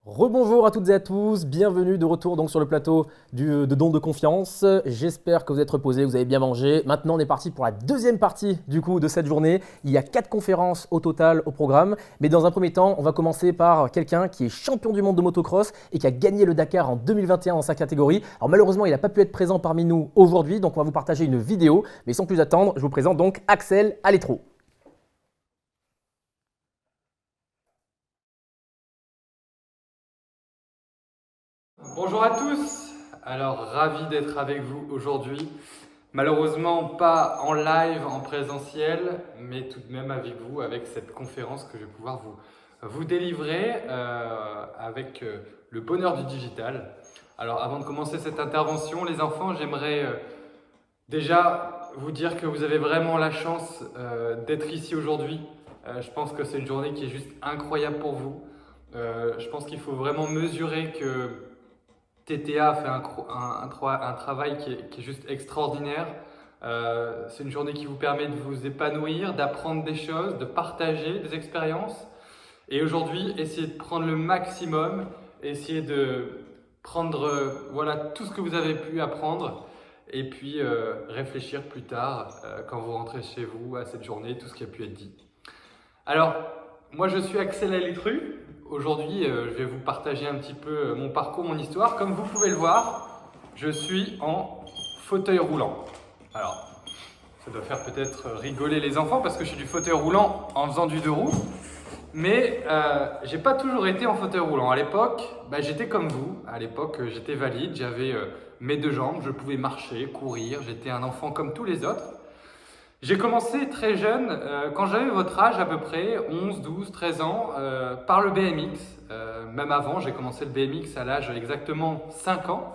Rebonjour à toutes et à tous, bienvenue de retour donc sur le plateau de Don de Confiance. J'espère que vous êtes reposés, vous avez bien mangé. Maintenant on est parti pour la deuxième partie du coup de cette journée. Il y a 4 conférences au total au programme. Mais dans un premier temps, on va commencer par quelqu'un qui est champion du monde de motocross et qui a gagné le Dakar en 2021 dans sa catégorie. Alors malheureusement il n'a pas pu être présent parmi nous aujourd'hui, donc on va vous partager une vidéo. Mais sans plus attendre, je vous présente donc Axel Alétro. Bonjour à tous, alors ravi d'être avec vous aujourd'hui. Malheureusement pas en live, en présentiel, mais tout de même avec vous, avec cette conférence que je vais pouvoir vous délivrer avec le bonheur du digital. Alors avant de commencer cette intervention, les enfants, j'aimerais déjà vous dire que vous avez vraiment la chance d'être ici aujourd'hui. Je pense que c'est une journée qui est juste incroyable pour vous. Je pense qu'il faut vraiment mesurer que TTA a fait un travail qui est juste extraordinaire. C'est une journée qui vous permet de vous épanouir, d'apprendre des choses, de partager des expériences. Et aujourd'hui, essayez de prendre le maximum, essayez de prendre voilà, tout ce que vous avez pu apprendre et puis réfléchir plus tard quand vous rentrez chez vous à cette journée, tout ce qui a pu être dit. Alors, moi je suis Axel Alétru. Aujourd'hui, je vais vous partager un petit peu mon parcours, mon histoire. Comme vous pouvez le voir, je suis en fauteuil roulant. Alors, ça doit faire peut-être rigoler les enfants parce que je suis du fauteuil roulant en faisant du deux roues. Mais j'ai pas toujours été en fauteuil roulant. À l'époque, j'étais comme vous. À l'époque, j'étais valide, j'avais mes deux jambes, je pouvais marcher, courir. J'étais un enfant comme tous les autres. J'ai commencé très jeune, quand j'avais votre âge à peu près, 11, 12, 13 ans, par le BMX. Même avant, j'ai commencé le BMX à l'âge exactement 5 ans.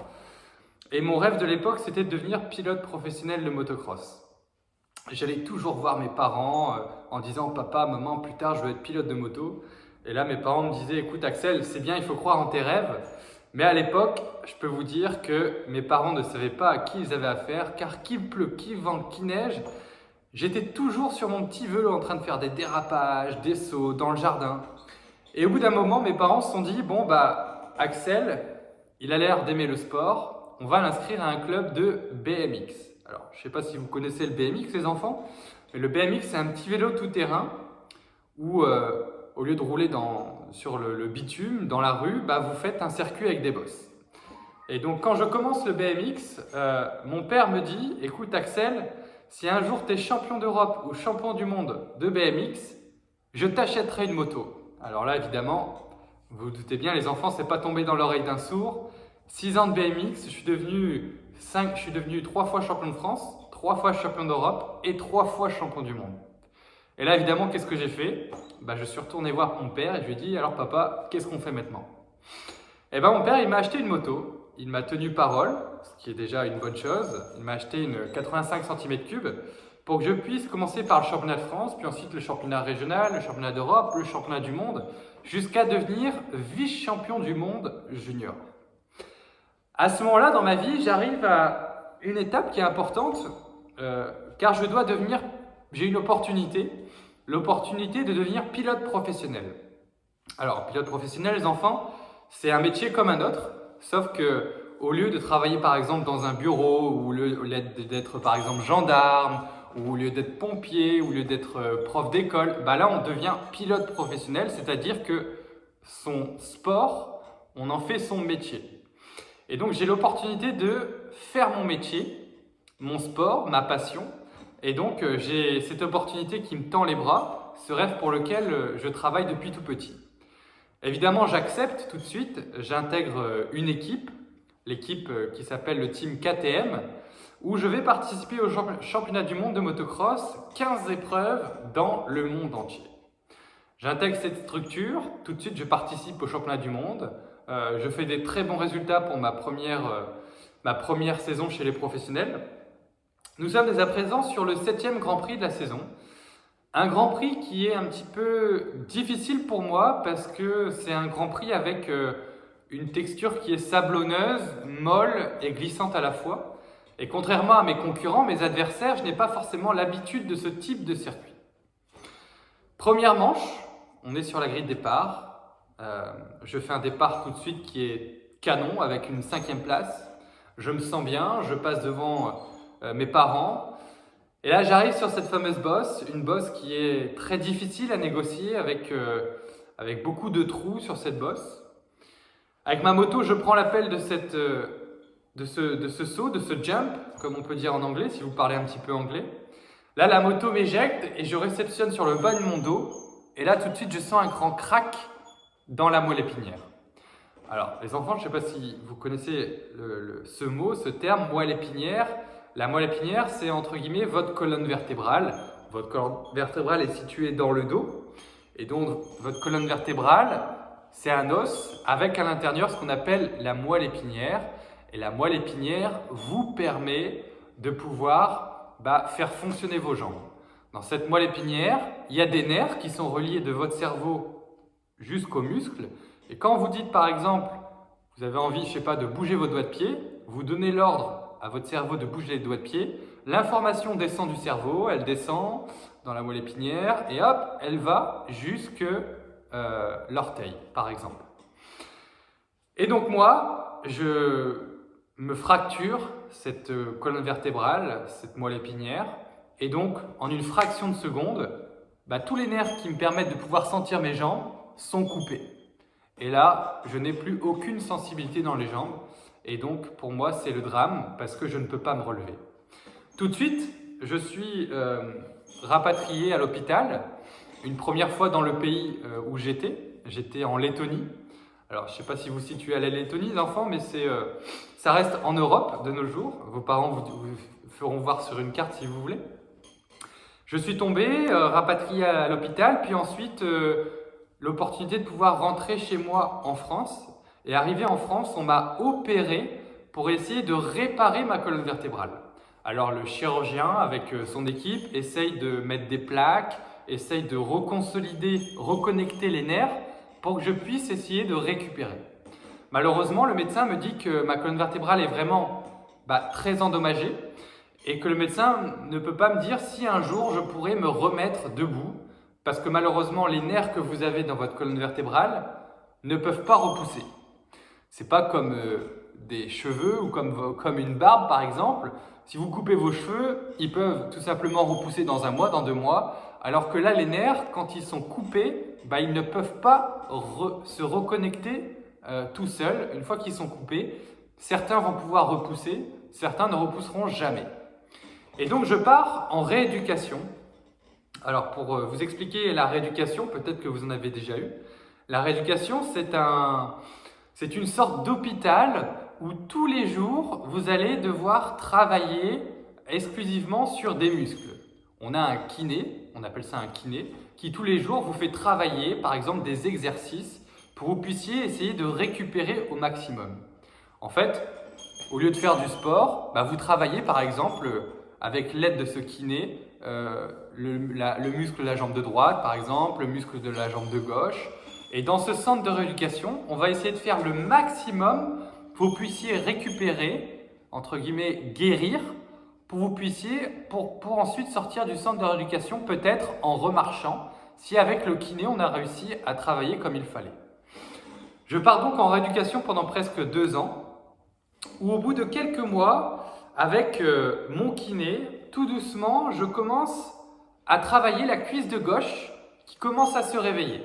Et mon rêve de l'époque, c'était de devenir pilote professionnel de motocross. J'allais toujours voir mes parents en disant « Papa, maman, plus tard, je veux être pilote de moto ». Et là, mes parents me disaient « Écoute Axel, c'est bien, il faut croire en tes rêves ». Mais à l'époque, je peux vous dire que mes parents ne savaient pas à qui ils avaient affaire, car qu'il pleut, qu'il vente, qu'il neige, j'étais toujours sur mon petit vélo en train de faire des dérapages, des sauts dans le jardin. Et au bout d'un moment, mes parents se sont dit, bon Axel, il a l'air d'aimer le sport, on va l'inscrire à un club de BMX. Alors, je ne sais pas si vous connaissez le BMX les enfants, mais le BMX c'est un petit vélo tout-terrain où au lieu de rouler sur le bitume, dans la rue, vous faites un circuit avec des bosses. Et donc quand je commence le BMX, mon père me dit, écoute Axel, si un jour tu es champion d'Europe ou champion du monde de BMX, je t'achèterai une moto. Alors là, évidemment, vous vous doutez bien, les enfants, c'est pas tombé dans l'oreille d'un sourd. 6 ans de BMX, je suis devenu 3 fois champion de France, 3 fois champion d'Europe et 3 fois champion du monde. Et là, évidemment, qu'est-ce que j'ai fait ? Je suis retourné voir mon père et je lui ai dit, alors papa, qu'est-ce qu'on fait maintenant ? Et mon père, il m'a acheté une moto. Il m'a tenu parole, ce qui est déjà une bonne chose. Il m'a acheté une 85 cm3 pour que je puisse commencer par le championnat de France, puis ensuite le championnat régional, le championnat d'Europe, le championnat du monde, jusqu'à devenir vice-champion du monde junior. À ce moment-là, dans ma vie, j'arrive à une étape qui est importante, car j'ai une opportunité de devenir pilote professionnel. Alors, pilote professionnel, les enfants, c'est un métier comme un autre. Sauf que au lieu de travailler par exemple dans un bureau, ou au lieu d'être par exemple gendarme, ou au lieu d'être pompier, ou au lieu d'être prof d'école, là on devient pilote professionnel, c'est-à-dire que son sport, on en fait son métier. Et donc j'ai l'opportunité de faire mon métier, mon sport, ma passion, et donc j'ai cette opportunité qui me tend les bras, ce rêve pour lequel je travaille depuis tout petit. Évidemment, j'accepte tout de suite, j'intègre une équipe, l'équipe qui s'appelle le team KTM, où je vais participer au championnat du monde de motocross, 15 épreuves dans le monde entier. J'intègre cette structure, tout de suite je participe au championnat du monde, je fais des très bons résultats pour ma première saison chez les professionnels. Nous sommes dès à présent sur le 7e Grand Prix de la saison. Un Grand Prix qui est un petit peu difficile pour moi parce que c'est un Grand Prix avec une texture qui est sablonneuse, molle et glissante à la fois. Et contrairement à mes concurrents, mes adversaires, je n'ai pas forcément l'habitude de ce type de circuit. Première manche, on est sur la grille de départ. Je fais un départ tout de suite qui est canon avec une 5e place. Je me sens bien, je passe devant mes parents. Et là, j'arrive sur cette fameuse bosse, une bosse qui est très difficile à négocier avec beaucoup de trous sur cette bosse. Avec ma moto, je prends l'appel de ce saut, de ce jump, comme on peut dire en anglais, si vous parlez un petit peu anglais. Là, la moto m'éjecte et je réceptionne sur le bas de mon dos. Et là, tout de suite, je sens un grand crack dans la moelle épinière. Alors, les enfants, je ne sais pas si vous connaissez ce mot, ce terme, moelle épinière. La moelle épinière, c'est entre guillemets votre colonne vertébrale. Votre colonne vertébrale est située dans le dos. Et donc, votre colonne vertébrale, c'est un os avec à l'intérieur ce qu'on appelle la moelle épinière. Et la moelle épinière vous permet de pouvoir faire fonctionner vos jambes. Dans cette moelle épinière, il y a des nerfs qui sont reliés de votre cerveau jusqu'aux muscles. Et quand vous dites par exemple, vous avez envie, je sais pas, de bouger vos doigts de pied, vous donnez l'ordre à votre cerveau de bouger les doigts de pied, l'information descend du cerveau, elle descend dans la moelle épinière et hop, elle va jusque l'orteil par exemple. Et donc moi, je me fracture cette colonne vertébrale, cette moelle épinière, et donc en une fraction de seconde, tous les nerfs qui me permettent de pouvoir sentir mes jambes sont coupés. Et là, je n'ai plus aucune sensibilité dans les jambes. Et donc, pour moi, c'est le drame parce que je ne peux pas me relever. Tout de suite, je suis rapatrié à l'hôpital. Une première fois dans le pays où j'étais en Lettonie. Alors, je ne sais pas si vous situez à la Lettonie, les enfants, mais ça reste en Europe de nos jours. Vos parents vous feront voir sur une carte si vous voulez. Je suis tombé, rapatrié à l'hôpital, puis ensuite l'opportunité de pouvoir rentrer chez moi en France. Et arrivé en France, on m'a opéré pour essayer de réparer ma colonne vertébrale. Alors le chirurgien, avec son équipe, essaye de mettre des plaques, essaye de reconsolider, reconnecter les nerfs pour que je puisse essayer de récupérer. Malheureusement, le médecin me dit que ma colonne vertébrale est vraiment très endommagée et que le médecin ne peut pas me dire si un jour je pourrais me remettre debout parce que malheureusement, les nerfs que vous avez dans votre colonne vertébrale ne peuvent pas repousser. C'est pas comme des cheveux ou comme une barbe par exemple. Si vous coupez vos cheveux, ils peuvent tout simplement repousser dans 1 mois, dans 2 mois. Alors que là, les nerfs, quand ils sont coupés, ils ne peuvent pas se reconnecter tout seuls. Une fois qu'ils sont coupés, certains vont pouvoir repousser, certains ne repousseront jamais. Et donc, je pars en rééducation. Alors, pour vous expliquer la rééducation, peut-être que vous en avez déjà eu. La rééducation, c'est une sorte d'hôpital où tous les jours, vous allez devoir travailler exclusivement sur des muscles. On a un kiné, on appelle ça un kiné, qui tous les jours vous fait travailler, par exemple, des exercices pour que vous puissiez essayer de récupérer au maximum. En fait, au lieu de faire du sport, vous travaillez, par exemple, avec l'aide de ce kiné, le muscle de la jambe de droite, par exemple, le muscle de la jambe de gauche. Et dans ce centre de rééducation, on va essayer de faire le maximum pour que vous puissiez récupérer, entre guillemets, guérir, pour ensuite sortir du centre de rééducation, peut-être en remarchant, si avec le kiné, on a réussi à travailler comme il fallait. Je pars donc en rééducation pendant presque 2 ans, où au bout de quelques mois, avec mon kiné, tout doucement, je commence à travailler la cuisse de gauche qui commence à se réveiller.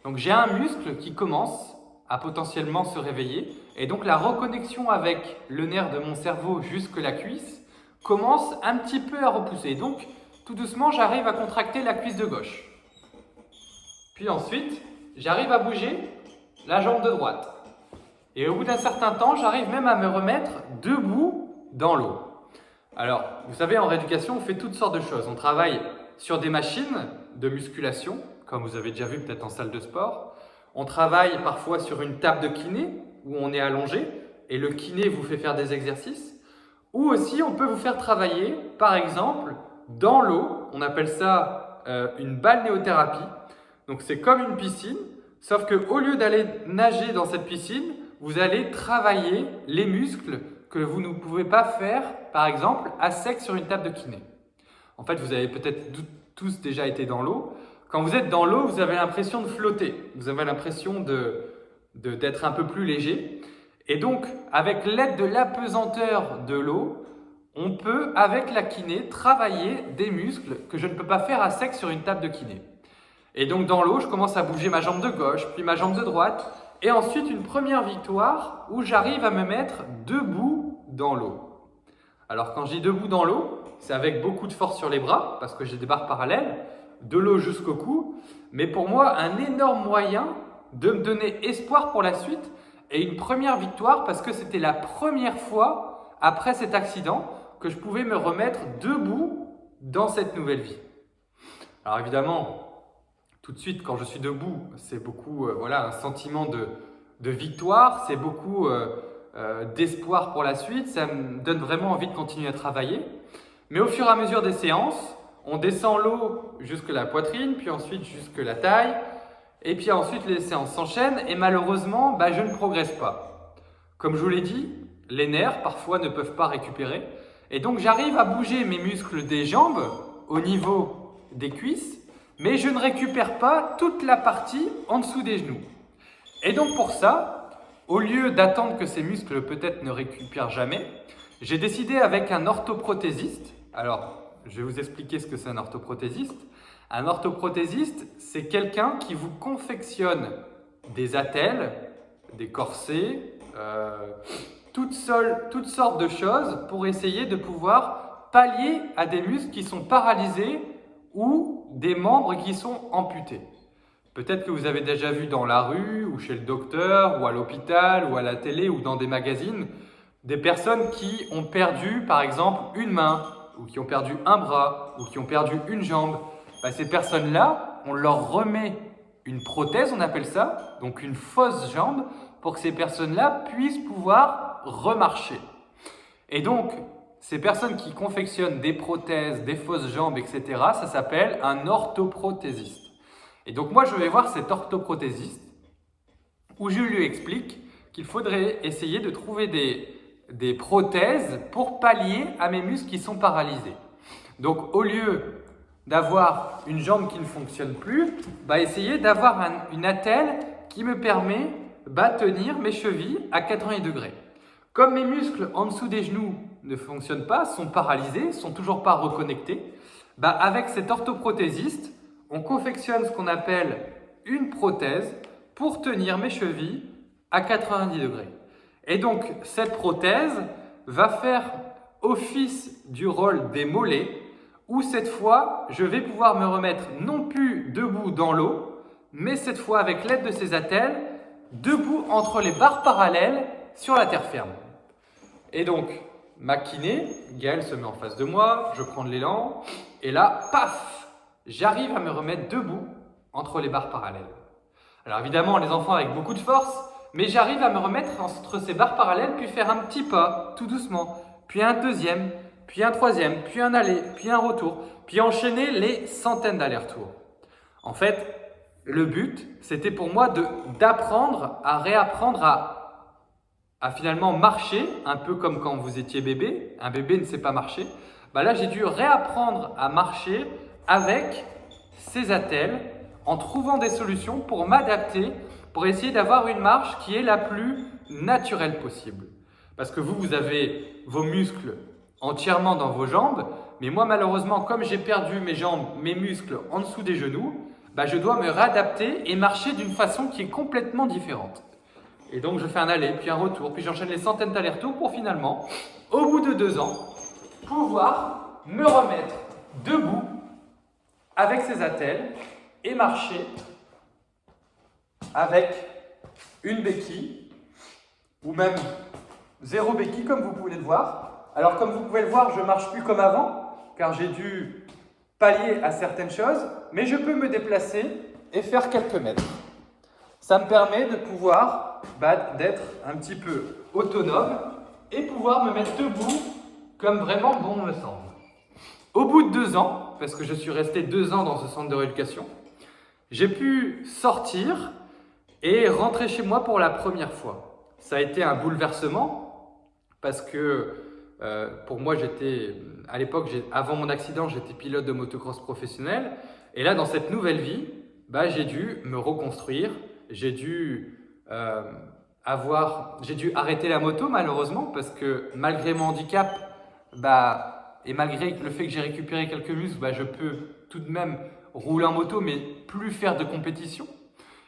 Donc j'ai un muscle qui commence à potentiellement se réveiller et donc la reconnexion avec le nerf de mon cerveau jusque la cuisse commence un petit peu à repousser. Donc tout doucement, j'arrive à contracter la cuisse de gauche. Puis ensuite, j'arrive à bouger la jambe de droite. Et au bout d'un certain temps, j'arrive même à me remettre debout dans l'eau. Alors, vous savez, en rééducation, on fait toutes sortes de choses. On travaille sur des machines de musculation, comme vous avez déjà vu peut-être en salle de sport. On travaille parfois sur une table de kiné, où on est allongé, et le kiné vous fait faire des exercices. Ou aussi, on peut vous faire travailler, par exemple, dans l'eau. On appelle ça une balnéothérapie. Donc, c'est comme une piscine, sauf qu'au lieu d'aller nager dans cette piscine, vous allez travailler les muscles que vous ne pouvez pas faire, par exemple, à sec sur une table de kiné. En fait, vous avez peut-être tous déjà été dans l'eau. Quand vous êtes dans l'eau, vous avez l'impression de flotter. Vous avez l'impression d'être un peu plus léger. Et donc, avec l'aide de l'apesanteur de l'eau, on peut, avec la kiné, travailler des muscles que je ne peux pas faire à sec sur une table de kiné. Et donc, dans l'eau, je commence à bouger ma jambe de gauche, puis ma jambe de droite, et ensuite une première victoire où j'arrive à me mettre debout dans l'eau. Alors, quand je dis debout dans l'eau, c'est avec beaucoup de force sur les bras, parce que j'ai des barres parallèles, de l'eau jusqu'au cou, mais pour moi, un énorme moyen de me donner espoir pour la suite et une première victoire parce que c'était la première fois après cet accident que je pouvais me remettre debout dans cette nouvelle vie. Alors évidemment, tout de suite quand je suis debout, c'est beaucoup un sentiment de victoire, c'est beaucoup d'espoir pour la suite, ça me donne vraiment envie de continuer à travailler. Mais au fur et à mesure des séances, on descend l'eau jusque la poitrine, puis ensuite jusque la taille, et puis ensuite les séances s'enchaînent et malheureusement, je ne progresse pas. Comme je vous l'ai dit, les nerfs parfois ne peuvent pas récupérer et donc j'arrive à bouger mes muscles des jambes au niveau des cuisses, mais je ne récupère pas toute la partie en dessous des genoux. Et donc pour ça, au lieu d'attendre que ces muscles peut-être ne récupèrent jamais, j'ai décidé avec un orthoprothésiste, alors je vais vous expliquer ce que c'est un orthoprothésiste. Un orthoprothésiste, c'est quelqu'un qui vous confectionne des attelles, des corsets, toutes sortes de choses pour essayer de pouvoir pallier à des muscles qui sont paralysés ou des membres qui sont amputés. Peut-être que vous avez déjà vu dans la rue ou chez le docteur ou à l'hôpital ou à la télé ou dans des magazines des personnes qui ont perdu par exemple une main ou qui ont perdu un bras ou qui ont perdu une jambe. Ces personnes-là, on leur remet une prothèse, on appelle ça, donc une fausse jambe, pour que ces personnes-là puissent pouvoir remarcher. Et donc, ces personnes qui confectionnent des prothèses, des fausses jambes, etc., ça s'appelle un orthoprothésiste. Et donc moi, je vais voir cet orthoprothésiste où je lui explique qu'il faudrait essayer de trouver des prothèses pour pallier à mes muscles qui sont paralysés. Donc, au lieu d'avoir une jambe qui ne fonctionne plus, essayer d'avoir une attelle qui me permet de tenir mes chevilles à 90 degrés. Comme mes muscles en dessous des genoux ne fonctionnent pas, sont paralysés, sont toujours pas reconnectés, avec cet orthoprothésiste, on confectionne ce qu'on appelle une prothèse pour tenir mes chevilles à 90 degrés. Et donc, cette prothèse va faire office du rôle des mollets, où cette fois, je vais pouvoir me remettre non plus debout dans l'eau, mais cette fois avec l'aide de ces attelles, debout entre les barres parallèles sur la terre ferme. Et donc, ma kiné, Gaëlle se met en face de moi, je prends de l'élan, et là, paf, j'arrive à me remettre debout entre les barres parallèles. Alors évidemment, les enfants avec beaucoup de force, mais j'arrive à me remettre entre ces barres parallèles, puis faire un petit pas, tout doucement, puis un deuxième, puis un troisième, puis un aller, puis un retour, puis enchaîner les centaines d'allers-retours. En fait, le but, c'était pour moi d'apprendre à réapprendre à finalement marcher, un peu comme quand vous étiez bébé. Un bébé ne sait pas marcher. Là, j'ai dû réapprendre à marcher avec ces attelles, en trouvant des solutions pour m'adapter, pour essayer d'avoir une marche qui est la plus naturelle possible. Parce que vous avez vos muscles entièrement dans vos jambes, mais moi malheureusement, comme j'ai perdu mes jambes, mes muscles en dessous des genoux, je dois me réadapter et marcher d'une façon qui est complètement différente. Et donc je fais un aller, puis un retour, puis j'enchaîne les centaines d'allers-retours pour finalement, au bout de 2 ans, pouvoir me remettre debout avec ces attelles et marcher avec une béquille ou même 0 béquille comme vous pouvez le voir. Alors comme vous pouvez le voir, je ne marche plus comme avant car j'ai dû pallier à certaines choses, mais je peux me déplacer et faire quelques mètres. Ça me permet de pouvoir d'être un petit peu autonome et pouvoir me mettre debout comme vraiment bon me semble. Au bout de 2 ans, parce que je suis resté 2 ans dans ce centre de rééducation, j'ai pu sortir et rentrer chez moi pour la première fois. Ça a été un bouleversement parce que pour moi j'étais à l'époque, avant mon accident, j'étais pilote de motocross professionnel. Et là, dans cette nouvelle vie, bah, j'ai dû me reconstruire. J'ai dû arrêter la moto malheureusement parce que malgré mon handicap, et malgré le fait que j'ai récupéré quelques muscles, je peux tout de même rouler en moto mais plus faire de compétition.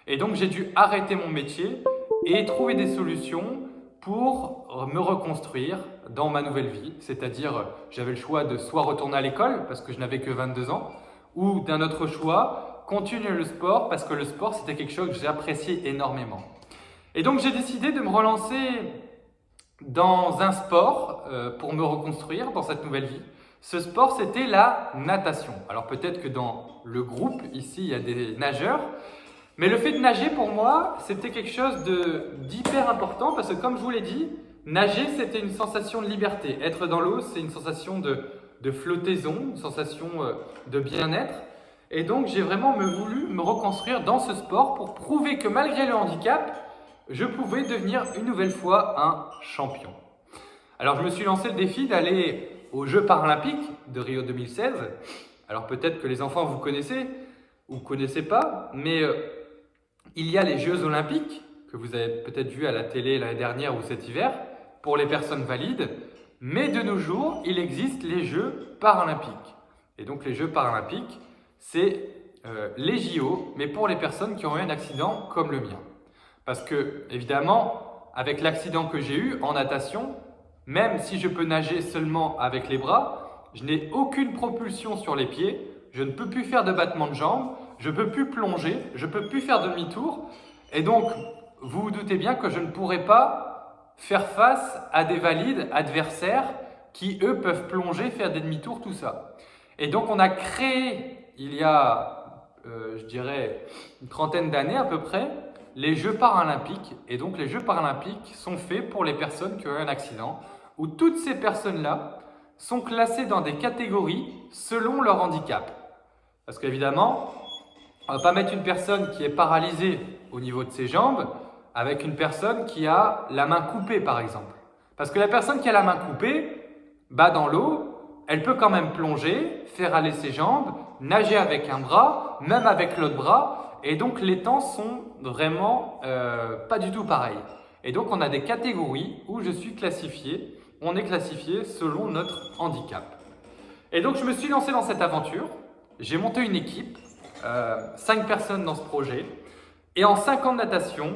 Et donc j'ai dû arrêter mon métier et trouver des solutions pour me reconstruire dans ma nouvelle vie. C'est-à-dire, j'avais le choix de soit retourner à l'école parce que je n'avais que 22 ans, ou d'un autre choix, continuer le sport parce que le sport c'était quelque chose que j'appréciais énormément. Et donc j'ai décidé de me relancer dans un sport pour me reconstruire dans cette nouvelle vie. Ce sport c'était la natation. Alors peut-être que dans le groupe ici il y a des nageurs, mais le fait de nager pour moi c'était quelque chose d'hyper important parce que comme je vous l'ai dit, nager c'était une sensation de liberté. Être dans l'eau c'est une sensation de flottaison, une sensation de bien-être. Et donc j'ai vraiment voulu me reconstruire dans ce sport pour prouver que malgré le handicap, je pouvais devenir une nouvelle fois un champion. Alors je me suis lancé le défi d'aller aux Jeux paralympiques de Rio 2016. Alors peut-être que les enfants vous connaissez ou ne connaissez pas, mais il y a les Jeux olympiques que vous avez peut-être vus à la télé l'année dernière ou cet hiver pour les personnes valides. Mais de nos jours, il existe les Jeux paralympiques. Et donc les Jeux paralympiques, c'est les JO, mais pour les personnes qui ont eu un accident comme le mien. Parce que, évidemment, avec l'accident que j'ai eu en natation, même si je peux nager seulement avec les bras, je n'ai aucune propulsion sur les pieds, je ne peux plus faire de battement de jambes, je ne peux plus plonger, je ne peux plus faire demi-tour. Et donc, vous vous doutez bien que je ne pourrai pas faire face à des valides adversaires qui, eux, peuvent plonger, faire des demi-tours, tout ça. Et donc, on a créé, il y a, je dirais, une trentaine d'années à peu près, les Jeux paralympiques. Et donc, les Jeux paralympiques sont faits pour les personnes qui ont eu un accident, où toutes ces personnes-là sont classées dans des catégories selon leur handicap. Parce qu'évidemment, on ne va pas mettre une personne qui est paralysée au niveau de ses jambes avec une personne qui a la main coupée, par exemple. Parce que la personne qui a la main coupée, dans l'eau, elle peut quand même plonger, faire aller ses jambes, nager avec un bras, même avec l'autre bras. Et donc, les temps sont vraiment pas du tout pareils. Et donc, on a des catégories où je suis classifié. On est classifié selon notre handicap. Et donc, je me suis lancé dans cette aventure. J'ai monté une équipe, 5 personnes dans ce projet. Et en 5 ans de natation,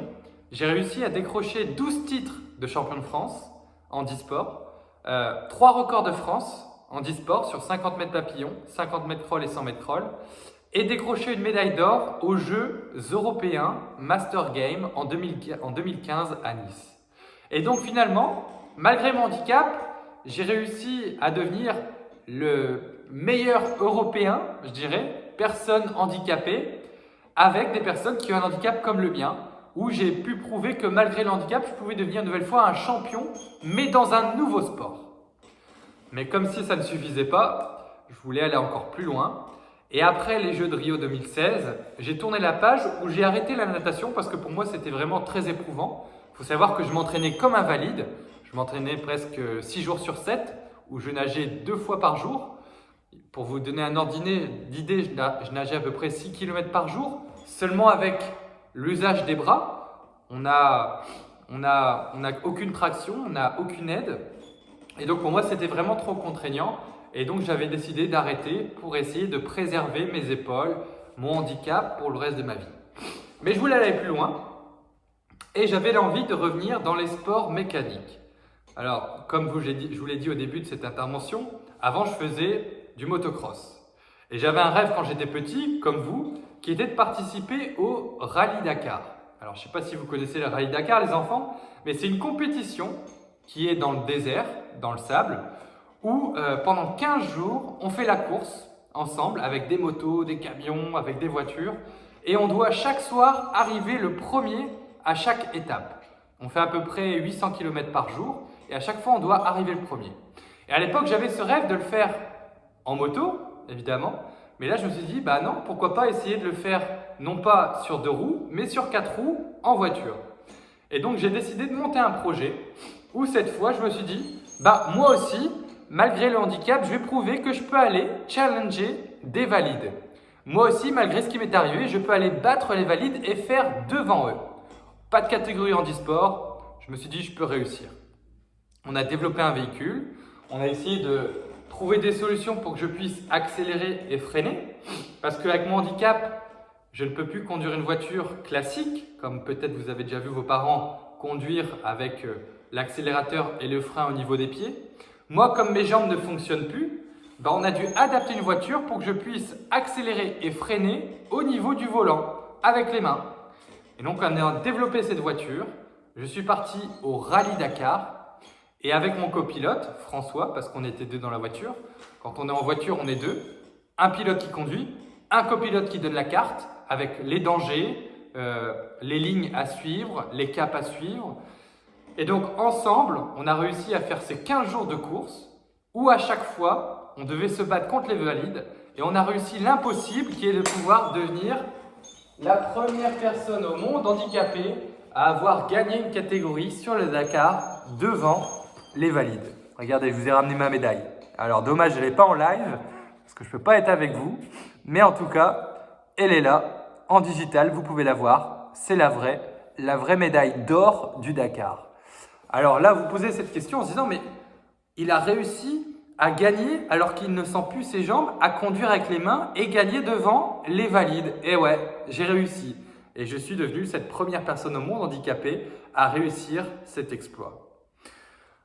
j'ai réussi à décrocher 12 titres de champion de France en e-sport, 3 records de France en e-sport sur 50 mètres papillon, 50 mètres crawl et 100 mètres crawl, et décrocher une médaille d'or aux Jeux européens Master Game en 2015 à Nice. Et donc finalement, malgré mon handicap, j'ai réussi à devenir le meilleur européen, je dirais, personne handicapée, avec des personnes qui ont un handicap comme le mien, où j'ai pu prouver que malgré le handicap, je pouvais devenir une nouvelle fois un champion, mais dans un nouveau sport. Mais comme si ça ne suffisait pas, je voulais aller encore plus loin. Et après les Jeux de Rio 2016, j'ai tourné la page où j'ai arrêté la natation parce que pour moi, c'était vraiment très éprouvant. Il faut savoir que je m'entraînais comme invalide. Je m'entraînais presque 6 jours sur 7, où je nageais 2 fois par jour. Pour vous donner un ordre d'idée, je nageais à peu près 6 km par jour, seulement avec l'usage des bras. On n'a aucune traction, on n'a aucune aide. Et donc pour moi, c'était vraiment trop contraignant. Et donc j'avais décidé d'arrêter pour essayer de préserver mes épaules, mon handicap pour le reste de ma vie. Mais je voulais aller plus loin et j'avais l'envie de revenir dans les sports mécaniques. Alors, comme je vous l'ai dit au début de cette intervention, avant je faisais du motocross. Et j'avais un rêve quand j'étais petit, comme vous, qui était de participer au Rallye Dakar. Alors je ne sais pas si vous connaissez le Rallye Dakar les enfants, mais c'est une compétition qui est dans le désert, dans le sable, où pendant 15 jours, on fait la course ensemble avec des motos, des camions, avec des voitures. Et on doit chaque soir arriver le premier à chaque étape. On fait à peu près 800 km par jour et à chaque fois, on doit arriver le premier. Et à l'époque, j'avais ce rêve de le faire en moto, évidemment. Mais là, je me suis dit, non, pourquoi pas essayer de le faire non pas sur 2 roues, mais sur 4 roues en voiture. Et donc, j'ai décidé de monter un projet où cette fois, je me suis dit, moi aussi, malgré le handicap, je vais prouver que je peux aller challenger des valides. Moi aussi, malgré ce qui m'est arrivé, je peux aller battre les valides et faire devant eux. Pas de catégorie handisport, je me suis dit je peux réussir. On a développé un véhicule, on a essayé de trouver des solutions pour que je puisse accélérer et freiner, parce qu'avec mon handicap, je ne peux plus conduire une voiture classique, comme peut-être vous avez déjà vu vos parents conduire avec l'accélérateur et le frein au niveau des pieds. Moi, comme mes jambes ne fonctionnent plus, on a dû adapter une voiture pour que je puisse accélérer et freiner au niveau du volant, avec les mains. Et donc, on a développé cette voiture. Je suis parti au Rallye Dakar. Et avec mon copilote, François, parce qu'on était deux dans la voiture, quand on est en voiture, on est deux. Un pilote qui conduit, un copilote qui donne la carte avec les dangers, les lignes à suivre, les caps à suivre. Et donc, ensemble, on a réussi à faire ces 15 jours de course où à chaque fois, on devait se battre contre les valides et on a réussi l'impossible qui est de pouvoir devenir la première personne au monde handicapée à avoir gagné une catégorie sur le Dakar devant les valides. Regardez, je vous ai ramené ma médaille. Alors dommage, je ne l'ai pas en live parce que je ne peux pas être avec vous. Mais en tout cas, elle est là, en digital, vous pouvez la voir. C'est la vraie médaille d'or du Dakar. Alors là, vous posez cette question en se disant, mais il a réussi à gagner alors qu'il ne sent plus ses jambes, à conduire avec les mains et gagner devant les valides. Et ouais, j'ai réussi. Et je suis devenu cette première personne au monde handicapée à réussir cet exploit.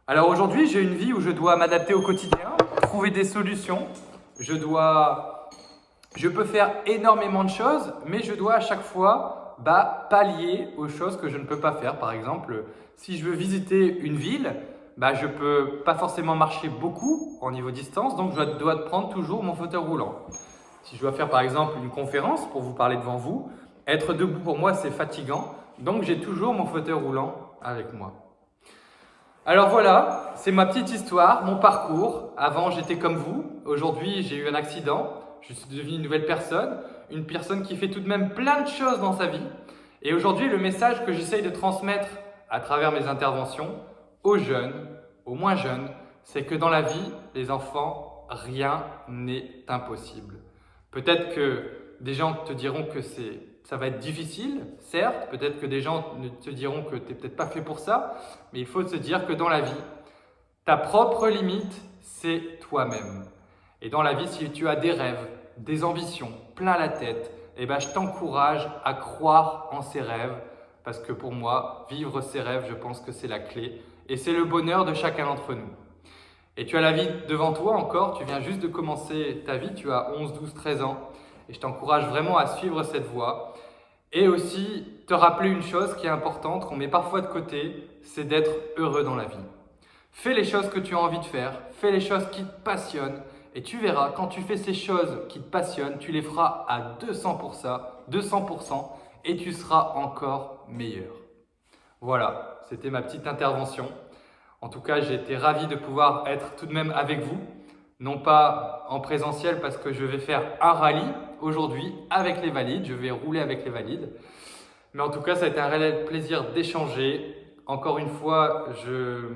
Alors aujourd'hui, j'ai une vie où je dois m'adapter au quotidien, trouver des solutions. Je peux faire énormément de choses, mais je dois à chaque fois pallier aux choses que je ne peux pas faire. Par exemple, si je veux visiter une ville, je ne peux pas forcément marcher beaucoup en niveau distance, donc je dois prendre toujours mon fauteuil roulant. Si je dois faire par exemple une conférence pour vous parler devant vous, être debout pour moi c'est fatigant, donc j'ai toujours mon fauteuil roulant avec moi. Alors voilà, c'est ma petite histoire, mon parcours. Avant j'étais comme vous, aujourd'hui j'ai eu un accident, je suis devenu une nouvelle personne, une personne qui fait tout de même plein de choses dans sa vie. Et aujourd'hui le message que j'essaye de transmettre à travers mes interventions aux jeunes, aux moins jeunes, c'est que dans la vie, les enfants, rien n'est impossible. Peut-être que des gens te diront que ça va être difficile, certes, peut-être que des gens te diront que tu n'es peut-être pas fait pour ça, mais il faut se dire que dans la vie, ta propre limite, c'est toi-même. Et dans la vie, si tu as des rêves, des ambitions, plein la tête, je t'encourage à croire en ces rêves, parce que pour moi, vivre ses rêves, je pense que c'est la clé, et c'est le bonheur de chacun d'entre nous. Et tu as la vie devant toi encore, tu viens juste de commencer ta vie, tu as 11, 12, 13 ans, et je t'encourage vraiment à suivre cette voie. Et aussi, te rappeler une chose qui est importante, qu'on met parfois de côté, c'est d'être heureux dans la vie. Fais les choses que tu as envie de faire, fais les choses qui te passionnent, et tu verras, quand tu fais ces choses qui te passionnent, tu les feras à 200%, et tu seras encore meilleur. Voilà, c'était ma petite intervention. En tout cas, j'ai été ravi de pouvoir être tout de même avec vous, non pas en présentiel parce que je vais faire un rallye aujourd'hui avec les valides, je vais rouler avec les valides. Mais en tout cas, ça a été un réel plaisir d'échanger. Encore une fois, je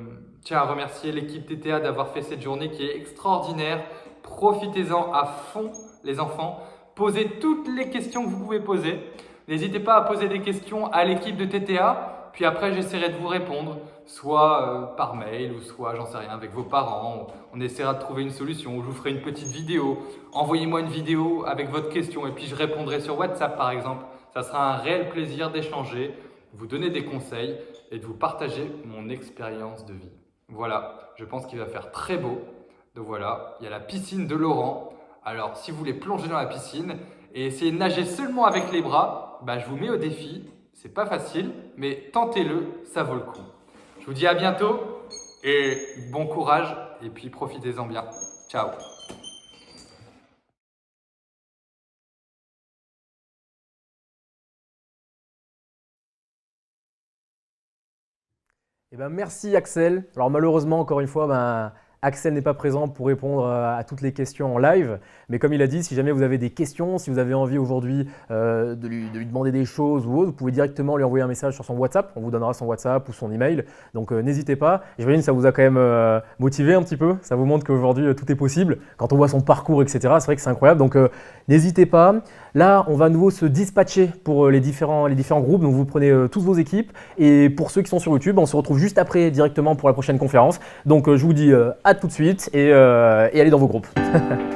tiens à remercier l'équipe TTA d'avoir fait cette journée qui est extraordinaire. Profitez-en à fond, les enfants. Posez toutes les questions que vous pouvez poser. N'hésitez pas à poser des questions à l'équipe de TTA, puis après j'essaierai de vous répondre, soit par mail ou soit, j'en sais rien, avec vos parents. On essaiera de trouver une solution, je vous ferai une petite vidéo. Envoyez-moi une vidéo avec votre question et puis je répondrai sur WhatsApp par exemple. Ça sera un réel plaisir d'échanger, de vous donner des conseils et de vous partager mon expérience de vie. Voilà, je pense qu'il va faire très beau. Donc voilà, il y a la piscine de Laurent. Alors si vous voulez plonger dans la piscine et essayer de nager seulement avec les bras, je vous mets au défi. C'est pas facile, mais tentez-le, ça vaut le coup. Je vous dis à bientôt et bon courage et puis profitez-en bien. Ciao. Merci Axel. Alors malheureusement, encore une fois, Axel n'est pas présent pour répondre à toutes les questions en live, mais comme il a dit, si jamais vous avez des questions, si vous avez envie aujourd'hui de lui demander des choses ou autre, vous pouvez directement lui envoyer un message sur son WhatsApp. On vous donnera son WhatsApp ou son email. Donc n'hésitez pas. J'imagine que ça vous a quand même motivé un petit peu. Ça vous montre qu'aujourd'hui tout est possible. Quand on voit son parcours, etc., c'est vrai que c'est incroyable. Donc n'hésitez pas. Là, on va à nouveau se dispatcher pour les différents groupes. Donc vous prenez tous vos équipes. Et pour ceux qui sont sur YouTube, on se retrouve juste après directement pour la prochaine conférence. Donc je vous dis à tout de suite et allez dans vos groupes.